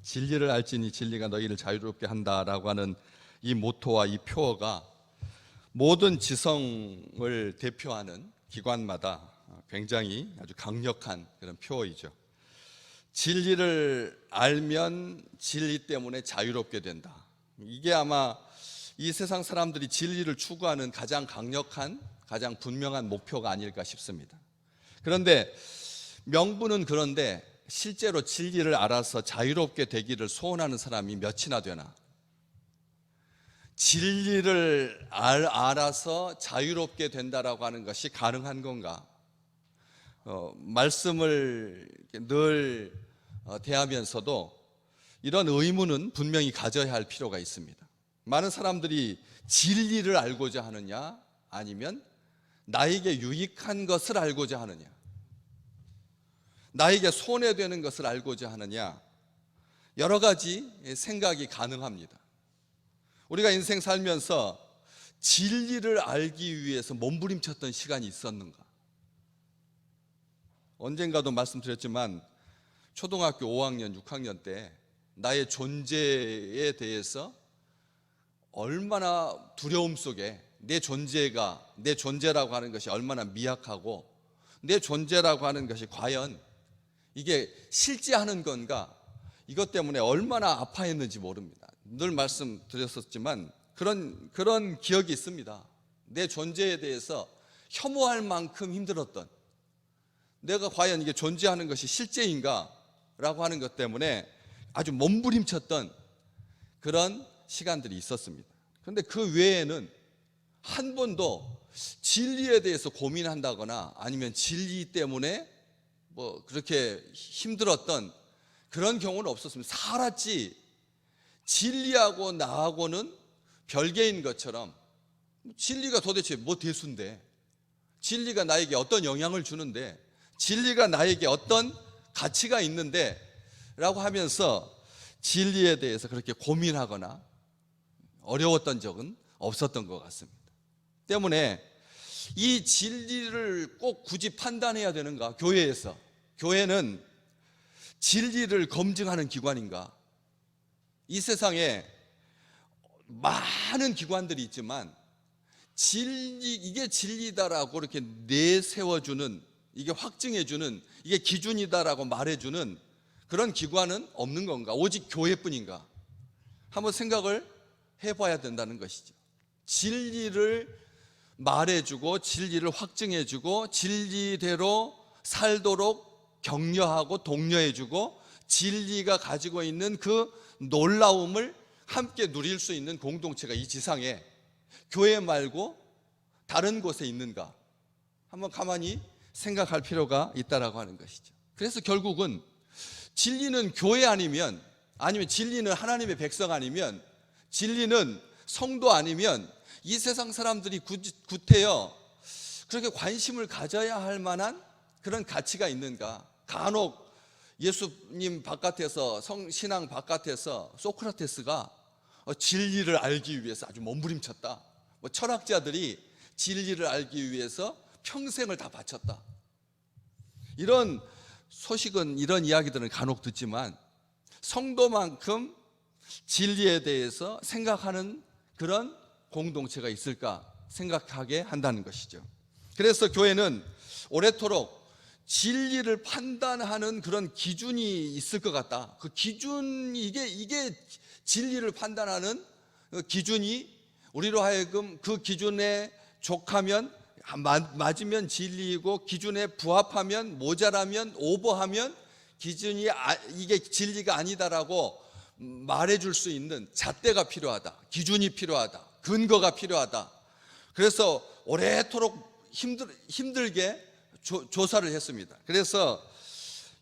진리를 알지니 진리가 너희를 자유롭게 한다라고 하는 이 모토와 이 표어가 모든 지성을 대표하는 기관마다 굉장히 아주 강력한 그런 표어이죠. 진리를 알면 진리 때문에 자유롭게 된다. 이게 아마 이 세상 사람들이 진리를 추구하는 가장 강력한, 가장 분명한 목표가 아닐까 싶습니다. 그런데 명분은 그런데 실제로 진리를 알아서 자유롭게 되기를 소원하는 사람이 몇이나 되나? 진리를 알아서 자유롭게 된다라고 하는 것이 가능한 건가? 말씀을 늘 대하면서도 이런 의문은 분명히 가져야 할 필요가 있습니다. 많은 사람들이 진리를 알고자 하느냐, 아니면 나에게 유익한 것을 알고자 하느냐, 나에게 손해되는 것을 알고자 하느냐, 여러 가지 생각이 가능합니다. 우리가 인생 살면서 진리를 알기 위해서 몸부림쳤던 시간이 있었는가? 언젠가도 말씀드렸지만 초등학교 5학년, 6학년 때 나의 존재에 대해서 얼마나 두려움 속에 내 존재라고 하는 것이 얼마나 미약하고 내 존재라고 하는 것이 과연 이게 실제하는 건가, 이것 때문에 얼마나 아파했는지 모릅니다. 늘 말씀드렸었지만 그런 기억이 있습니다. 내 존재에 대해서 혐오할 만큼 힘들었던, 내가 과연 이게 존재하는 것이 실제인가 라고 하는 것 때문에 아주 몸부림쳤던 그런 시간들이 있었습니다. 그런데 그 외에는 한 번도 진리에 대해서 고민한다거나 아니면 진리 때문에 뭐 그렇게 힘들었던 그런 경우는 없었습니다. 살았지 진리하고 나하고는 별개인 것처럼, 진리가 도대체 뭐 대수인데, 진리가 나에게 어떤 영향을 주는데, 진리가 나에게 어떤 가치가 있는데 라고 하면서 진리에 대해서 그렇게 고민하거나 어려웠던 적은 없었던 것 같습니다. 때문에 이 진리를 꼭 굳이 판단해야 되는가? 교회는 진리를 검증하는 기관인가? 이 세상에 많은 기관들이 있지만 이게 진리다라고 이렇게 내세워주는, 이게 확증해주는, 이게 기준이다라고 말해주는 그런 기관은 없는 건가? 오직 교회뿐인가? 한번 생각을 해봐야 된다는 것이죠. 진리를 말해주고 진리를 확증해주고 진리대로 살도록 격려하고 독려해주고 진리가 가지고 있는 그 놀라움을 함께 누릴 수 있는 공동체가 이 지상에 교회 말고 다른 곳에 있는가? 한번 가만히 생각할 필요가 있다라고 하는 것이죠. 그래서 결국은 진리는 교회 아니면 진리는 하나님의 백성 아니면, 진리는 성도 아니면 이 세상 사람들이 구태여 그렇게 관심을 가져야 할 만한 그런 가치가 있는가? 간혹 예수님 바깥에서, 신앙 바깥에서 소크라테스가 진리를 알기 위해서 아주 몸부림쳤다, 철학자들이 진리를 알기 위해서 평생을 다 바쳤다, 이런 소식은, 이런 이야기들은 간혹 듣지만 성도만큼 진리에 대해서 생각하는 그런 공동체가 있을까 생각하게 한다는 것이죠. 그래서 교회는 오래도록 진리를 판단하는 그런 기준이 있을 것 같다. 그 기준이 이게 진리를 판단하는 기준이 우리로 하여금 그 기준에 족하면, 맞으면 진리이고, 기준에 부합하면, 모자라면, 오버하면 이게 진리가 아니다라고 말해줄 수 있는 잣대가 필요하다, 기준이 필요하다, 근거가 필요하다. 그래서 오래도록 힘들게 조사를 했습니다. 그래서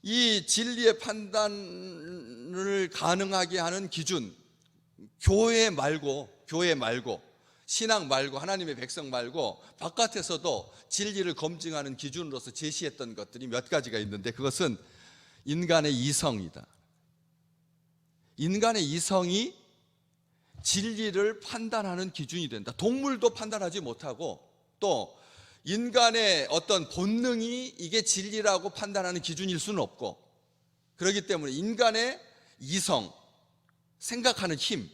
이 진리의 판단을 가능하게 하는 기준, 교회 말고 신앙 말고 하나님의 백성 말고 바깥에서도 진리를 검증하는 기준으로서 제시했던 것들이 몇 가지가 있는데, 그것은 인간의 이성이다. 인간의 이성이 진리를 판단하는 기준이 된다. 동물도 판단하지 못하고 또 인간의 어떤 본능이 이게 진리라고 판단하는 기준일 수는 없고, 그렇기 때문에 인간의 이성, 생각하는 힘,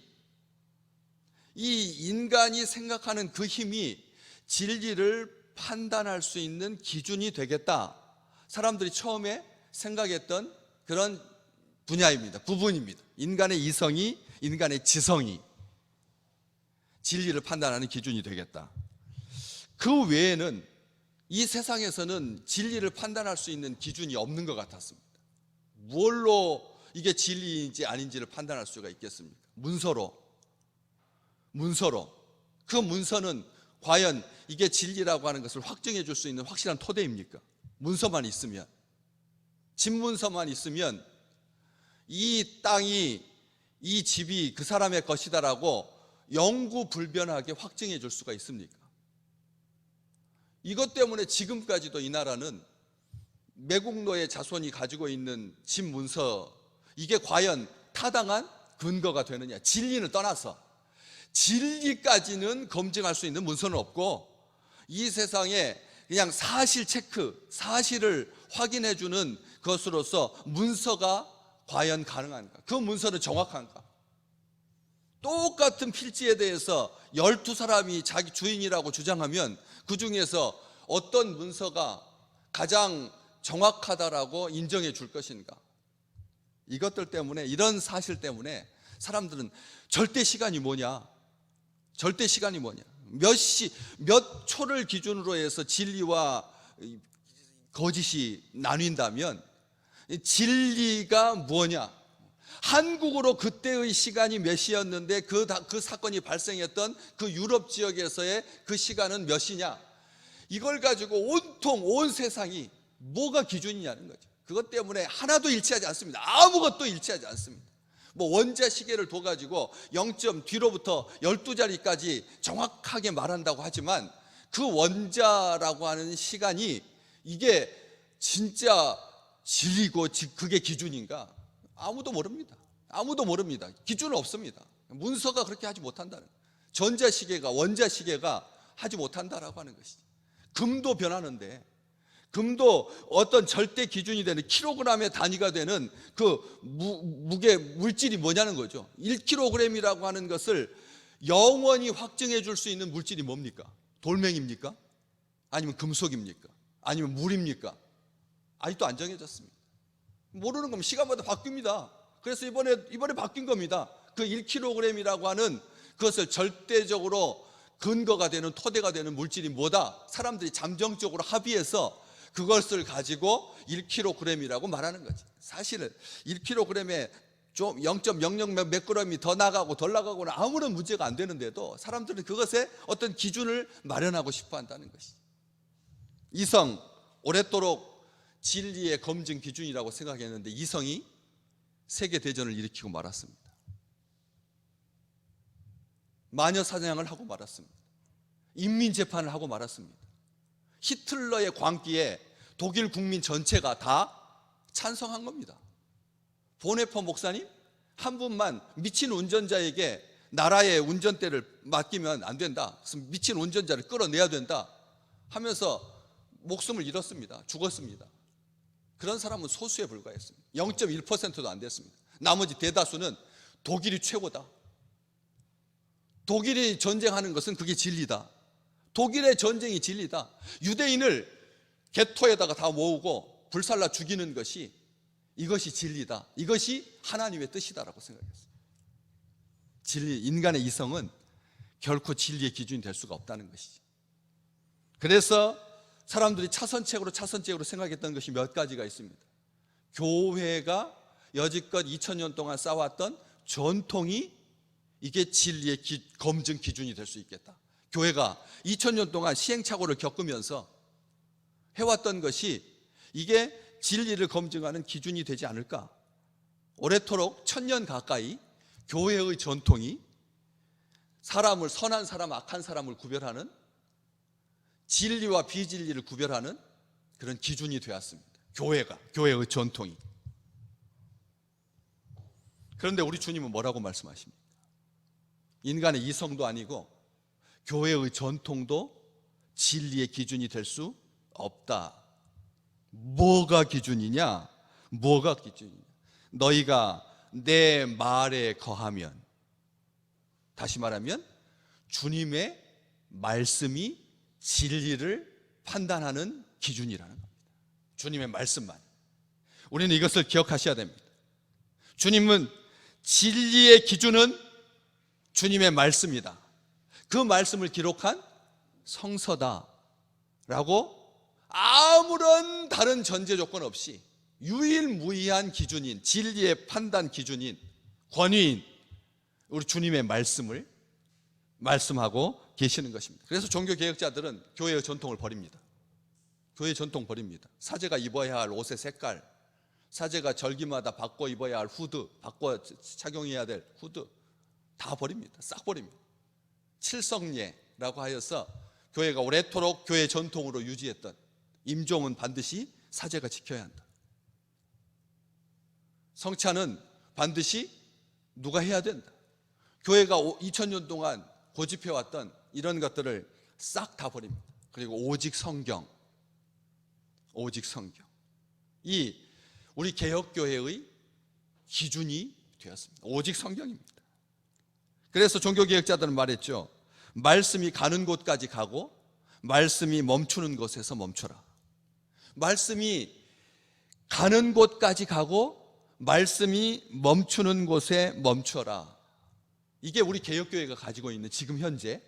이 인간이 생각하는 그 힘이 진리를 판단할 수 있는 기준이 되겠다. 사람들이 처음에 생각했던 그런 분야입니다. 부분입니다. 인간의 이성이, 인간의 지성이 진리를 판단하는 기준이 되겠다. 그 외에는 이 세상에서는 진리를 판단할 수 있는 기준이 없는 것 같았습니다. 뭘로 이게 진리인지 아닌지를 판단할 수가 있겠습니까? 문서로. 그 문서는 과연 이게 진리라고 하는 것을 확증해 줄 수 있는 확실한 토대입니까? 문서만 있으면, 집문서만 있으면 이 땅이, 이 집이 그 사람의 것이다라고 영구불변하게 확증해 줄 수가 있습니까? 이것 때문에 지금까지도 이 나라는 매국노의 자손이 가지고 있는 집문서, 이게 과연 타당한 근거가 되느냐, 진리는 떠나서 진리까지는 검증할 수 있는 문서는 없고, 이 세상에 그냥 사실 체크, 사실을 확인해 주는 것으로서 문서가 과연 가능한가, 그 문서는 정확한가. 똑같은 필지에 대해서 12사람이 자기 주인이라고 주장하면 그 중에서 어떤 문서가 가장 정확하다라고 인정해 줄 것인가. 이것들 때문에, 이런 사실 때문에 사람들은 절대 시간이 뭐냐, 몇 초를 기준으로 해서 진리와 거짓이 나뉜다면 진리가 뭐냐, 한국으로 그때의 시간이 몇 시였는데 그 사건이 발생했던 그 유럽 지역에서의 그 시간은 몇 시냐, 이걸 가지고 온통 온 세상이 뭐가 기준이냐는 거죠. 그것 때문에 하나도 일치하지 않습니다. 아무것도 일치하지 않습니다. 뭐 원자 시계를 둬가지고 0점 뒤로부터 12자리까지 정확하게 말한다고 하지만 그 원자라고 하는 시간이 이게 진짜 진리고 그게 기준인가? 아무도 모릅니다. 기준은 없습니다. 문서가 그렇게 하지 못한다는, 전자시계가, 원자시계가 하지 못한다라고 하는 것이죠. 금도 변하는데, 금도 어떤 절대 기준이 되는 킬로그램의 단위가 되는 그 무게 물질이 뭐냐는 거죠. 1kg이라고 하는 것을 영원히 확증해 줄 수 있는 물질이 뭡니까? 돌멩입니까? 아니면 금속입니까? 아니면 물입니까? 아직도 안 정해졌습니다. 모르는 겁니다. 시간마다 바뀝니다. 그래서 이번에 바뀐 겁니다. 그 1kg이라고 하는 그것을 절대적으로 근거가 되는, 토대가 되는 물질이 뭐다? 사람들이 잠정적으로 합의해서 그것을 가지고 1kg이라고 말하는 거지. 사실은 1kg에 좀 0.00 몇 g이 더 나가고 덜 나가고는 아무런 문제가 안 되는데도 사람들은 그것에 어떤 기준을 마련하고 싶어 한다는 것이지. 이성, 오랫도록 진리의 검증 기준이라고 생각했는데 이성이 세계대전을 일으키고 말았습니다. 마녀 사냥을 하고 말았습니다. 인민재판을 하고 말았습니다. 히틀러의 광기에 독일 국민 전체가 다 찬성한 겁니다. 보네퍼 목사님 한 분만 미친 운전자에게 나라의 운전대를 맡기면 안 된다, 미친 운전자를 끌어내야 된다 하면서 목숨을 잃었습니다. 죽었습니다. 그런 사람은 소수에 불과했습니다. 0.1%도 안 됐습니다. 나머지 대다수는 독일이 최고다, 독일이 전쟁하는 것은 그게 진리다, 독일의 전쟁이 진리다, 유대인을 개토에다가 다 모으고 불살라 죽이는 것이, 이것이 진리다, 이것이 하나님의 뜻이다라고 생각했어요. 진리, 인간의 이성은 결코 진리의 기준이 될 수가 없다는 것이지. 그래서 사람들이 차선책으로 생각했던 것이 몇 가지가 있습니다. 교회가 여지껏 2000년 동안 쌓아왔던 전통이 이게 진리의 검증 기준이 될 수 있겠다. 교회가 2000년 동안 시행착오를 겪으면서 해왔던 것이 이게 진리를 검증하는 기준이 되지 않을까. 오래도록 1000년 가까이 교회의 전통이 사람을, 선한 사람, 악한 사람을 구별하는, 진리와 비진리를 구별하는 그런 기준이 되었습니다. 교회의 전통이. 그런데 우리 주님은 뭐라고 말씀하십니까? 인간의 이성도 아니고 교회의 전통도 진리의 기준이 될 수 없다. 뭐가 기준이냐? 너희가 내 말에 거하면, 다시 말하면 주님의 말씀이 진리를 판단하는 기준이라는 겁니다. 주님의 말씀만. 우리는 이것을 기억하셔야 됩니다. 주님은 진리의 기준은 주님의 말씀이다. 그 말씀을 기록한 성서다라고 아무런 다른 전제 조건 없이 유일무이한 기준인, 진리의 판단 기준인, 권위인 우리 주님의 말씀을 말씀하고 계시는 것입니다. 그래서 종교개혁자들은 교회의 전통을 버립니다. 교회의 전통 버립니다. 사제가 입어야 할 옷의 색깔, 사제가 절기마다 바꿔 입어야 할 후드, 바꿔 착용해야 될 후드 다 버립니다. 싹 버립니다. 칠성례라고 하여서 교회가 오래도록 교회 전통으로 유지했던 임종은 반드시 사제가 지켜야 한다. 성찬은 반드시 누가 해야 된다. 교회가 2000년 동안 고집해왔던 이런 것들을 싹 다 버립니다. 그리고 오직 성경, 오직 성경, 이 우리 개혁교회의 기준이 되었습니다. 오직 성경입니다. 그래서 종교개혁자들은 말했죠. 말씀이 가는 곳까지 가고 말씀이 멈추는 곳에서 멈춰라. 말씀이 가는 곳까지 가고 말씀이 멈추는 곳에 멈춰라. 이게 우리 개혁교회가 가지고 있는 지금 현재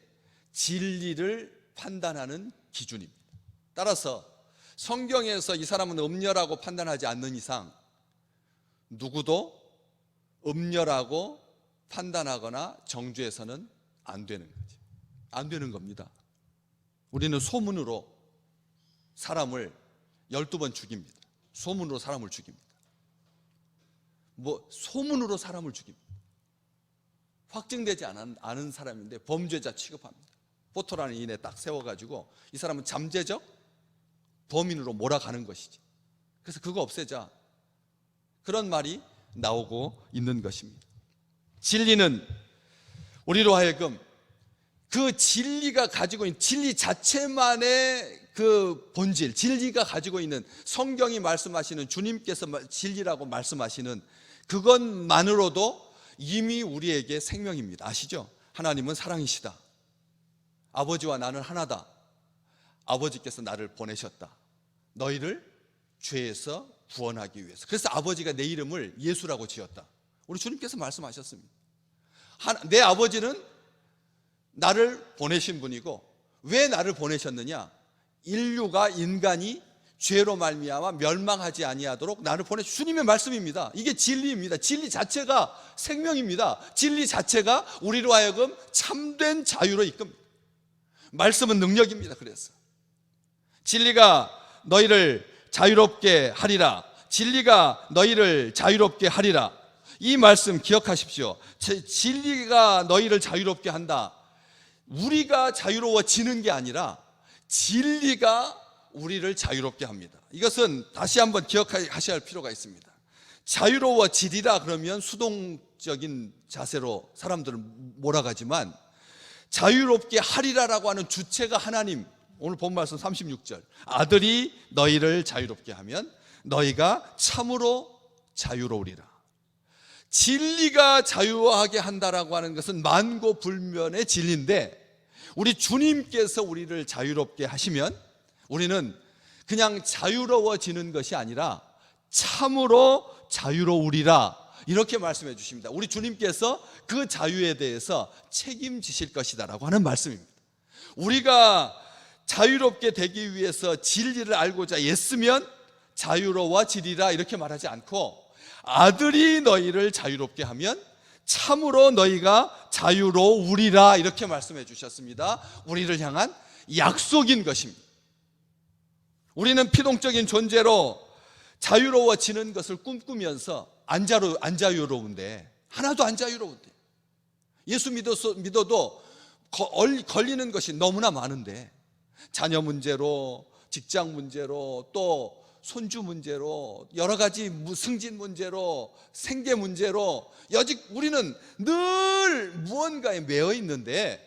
진리를 판단하는 기준입니다. 따라서 성경에서 이 사람은 음녀라고 판단하지 않는 이상 누구도 음녀라고 판단하거나 정죄해서는 안 되는 거죠. 안 되는 겁니다. 우리는 소문으로 사람을 12번 죽입니다. 소문으로 사람을 죽입니다. 소문으로 사람을 죽입니다. 확증되지 않은 사람인데 범죄자 취급합니다. 포토라는 인에 딱 세워가지고 이 사람은 잠재적 범인으로 몰아가는 것이지. 그래서 그거 없애자, 그런 말이 나오고 있는 것입니다. 진리는 우리로 하여금 그 진리가 가지고 있는 진리 자체만의 그 본질, 진리가 가지고 있는 성경이 말씀하시는, 주님께서 진리라고 말씀하시는 그것만으로도 이미 우리에게 생명입니다. 아시죠? 하나님은 사랑이시다. 아버지와 나는 하나다. 아버지께서 나를 보내셨다. 너희를 죄에서 구원하기 위해서. 그래서 아버지가 내 이름을 예수라고 지었다. 우리 주님께서 말씀하셨습니다. 내 아버지는 나를 보내신 분이고, 왜 나를 보내셨느냐? 인류가, 인간이 죄로 말미암아 멸망하지 아니하도록 나를 보내신 주님의 말씀입니다. 이게 진리입니다. 진리 자체가 생명입니다. 진리 자체가 우리로 하여금 참된 자유로 이끕니다. 말씀은 능력입니다. 그래서 진리가 너희를 자유롭게 하리라. 진리가 너희를 자유롭게 하리라. 이 말씀 기억하십시오. 진리가 너희를 자유롭게 한다. 우리가 자유로워지는 게 아니라 진리가 우리를 자유롭게 합니다. 이것은 다시 한번 기억하셔야 할 필요가 있습니다. 자유로워지리라 그러면 수동적인 자세로 사람들은 몰아가지만, 자유롭게 하리라라고 하는 주체가 하나님. 오늘 본 말씀 36절, 아들이 너희를 자유롭게 하면 너희가 참으로 자유로우리라. 진리가 자유하게 한다라고 하는 것은 만고불면의 진리인데, 우리 주님께서 우리를 자유롭게 하시면 우리는 그냥 자유로워지는 것이 아니라 참으로 자유로우리라, 이렇게 말씀해 주십니다. 우리 주님께서 그 자유에 대해서 책임지실 것이다라고 하는 말씀입니다. 우리가 자유롭게 되기 위해서 진리를 알고자 애쓰면 자유로워지리라 이렇게 말하지 않고, 아들이 너희를 자유롭게 하면 참으로 너희가 자유로우리라 이렇게 말씀해 주셨습니다. 우리를 향한 약속인 것입니다. 우리는 피동적인 존재로 자유로워지는 것을 꿈꾸면서 안 자유로운데, 하나도 안 자유로운데, 예수 믿어도 걸리는 것이 너무나 많은데, 자녀 문제로, 직장 문제로, 또 손주 문제로, 여러 가지 승진 문제로, 생계 문제로, 여직 우리는 늘 무언가에 매여 있는데,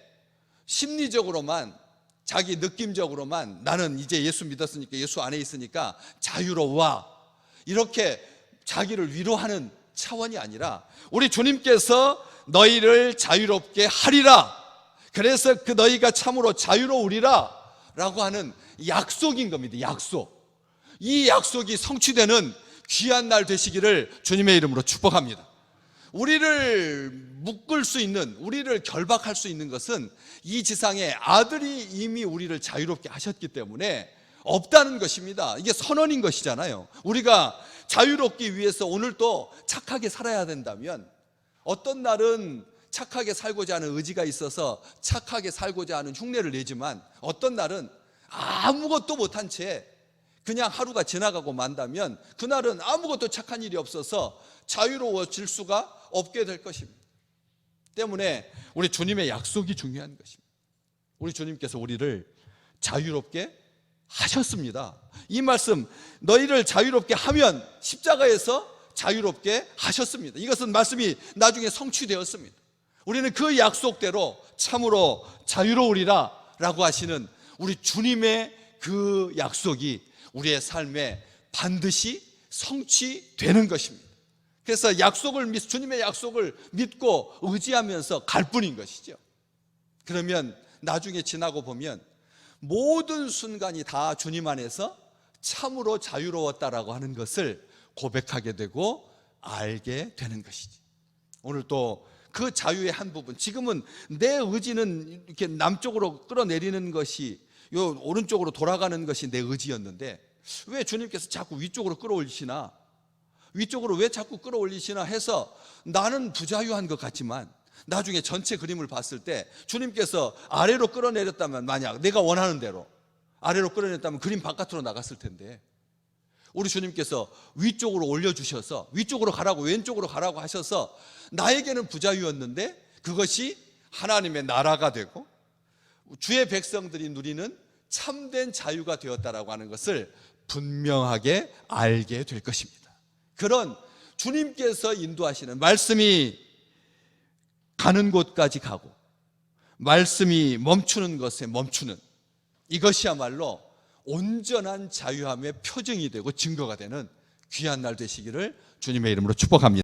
심리적으로만, 자기 느낌적으로만 나는 이제 예수 믿었으니까, 예수 안에 있으니까 자유로워, 이렇게 자기를 위로하는 차원이 아니라 우리 주님께서 너희를 자유롭게 하리라, 그래서 그 너희가 참으로 자유로우리라 라고 하는 약속인 겁니다. 약속. 이 약속이 성취되는 귀한 날 되시기를 주님의 이름으로 축복합니다. 우리를 묶을 수 있는, 우리를 결박할 수 있는 것은 이 지상에 아들이 이미 우리를 자유롭게 하셨기 때문에 없다는 것입니다. 이게 선언인 것이잖아요. 우리가 자유롭기 위해서 오늘도 착하게 살아야 된다면, 어떤 날은 착하게 살고자 하는 의지가 있어서 착하게 살고자 하는 흉내를 내지만, 어떤 날은 아무것도 못한 채 그냥 하루가 지나가고 만다면 그날은 아무것도 착한 일이 없어서 자유로워질 수가 없게 될 것입니다. 때문에 우리 주님의 약속이 중요한 것입니다. 우리 주님께서 우리를 자유롭게 하셨습니다. 이 말씀, 너희를 자유롭게 하면 십자가에서 자유롭게 하셨습니다. 이것은 말씀이 나중에 성취되었습니다. 우리는 그 약속대로 참으로 자유로우리라 라고 하시는 우리 주님의 그 약속이 우리의 삶에 반드시 성취되는 것입니다. 그래서 주님의 약속을 믿고 의지하면서 갈 뿐인 것이죠. 그러면 나중에 지나고 보면 모든 순간이 다 주님 안에서 참으로 자유로웠다라고 하는 것을 고백하게 되고 알게 되는 것이지. 오늘 또 그 자유의 한 부분, 지금은 내 의지는 이렇게 남쪽으로 끌어내리는 것이, 요 오른쪽으로 돌아가는 것이 내 의지였는데 왜 주님께서 자꾸 위쪽으로 끌어올리시나, 위쪽으로 왜 자꾸 끌어올리시나 해서 나는 부자유한 것 같지만 나중에 전체 그림을 봤을 때 주님께서 아래로 끌어내렸다면, 만약 내가 원하는 대로 아래로 끌어내렸다면 그림 바깥으로 나갔을 텐데, 우리 주님께서 위쪽으로 올려주셔서 위쪽으로 가라고, 왼쪽으로 가라고 하셔서 나에게는 부자유였는데 그것이 하나님의 나라가 되고 주의 백성들이 누리는 참된 자유가 되었다라고 하는 것을 분명하게 알게 될 것입니다. 그런 주님께서 인도하시는, 말씀이 가는 곳까지 가고 말씀이 멈추는 것에 멈추는, 이것이야말로 온전한 자유함의 표징이 되고 증거가 되는 귀한 날 되시기를 주님의 이름으로 축복합니다.